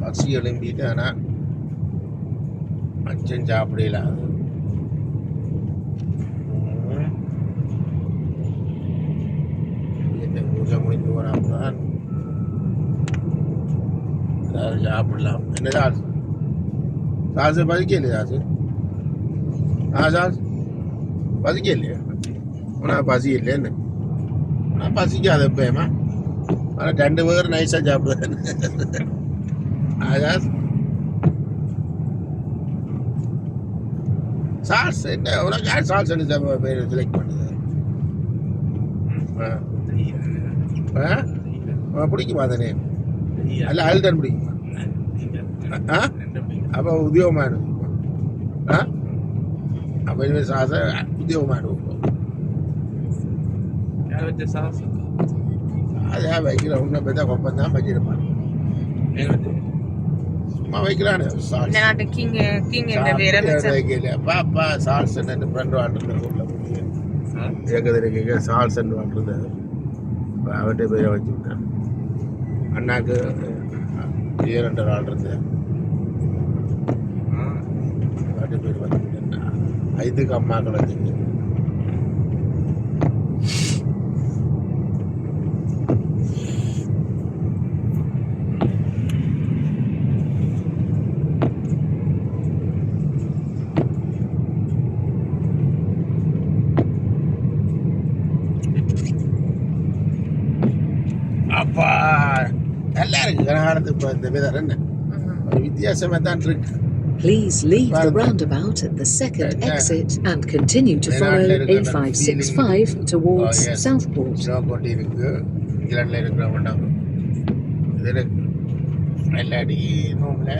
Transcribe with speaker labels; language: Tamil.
Speaker 1: பசி எழும்பிட்டு ஆனால் அச்சம் சாப்பிடல பூஜை முடிஞ்சு போனால் ஏதாவது சாப்பிடலாம். என்ன சாஸ் சாசு பசிக்கலையே சாசு சாஸ் பசிக்கலையே ஆனால் பசி இல்லைன்னு ஆனால் பசிக்காது எப்பயுமா ஆனால் 2 பேர் நைஸாக சாப்பிடுவேன். சாஸ் சாஸ் என்ன உனக்கு யார் சாஸ் பேர் செலக்ட் பண்ணுது? பிடிக்குமா அந்த நேம்? அல்ல அல்டன் பிடிக்குமா? அப்போ உத்தியோகமானு அப்போ இனிமேல் சாசை உத்தியோகமானு அதான் வைக்கிற உன்னை பார்த்தா கொப்பம் தான் வச்சிருப்பான். சும்மா வைக்கிறானு பாப்பா சால்ஸ் என்ன ஃப்ரெண்ட் வாழ்றது ஏக்கதிரைக்கு சால்ஸ் வாழ்றது அவர்கிட்ட போய் வச்சு விட்டேன். அண்ணாக்கு 2 வாழ்றது அவர்கிட்ட போய் வச்சு விட்டேன். 5 அம்மாக்கள் வச்சுங்க. அப்பா நல்லா இருக்கு கனகாலத்து. இப்போ இந்த விதம் என்ன ஒரு வித்தியாசமாக தான் இருக்கு.
Speaker 2: Please leave the roundabout at the second exit and continue to follow A565 towards Southport.
Speaker 1: போட்டி இருக்கு இங்கிலாண்டில் இருக்கிற இதில் எல்லாடி நோம்பில்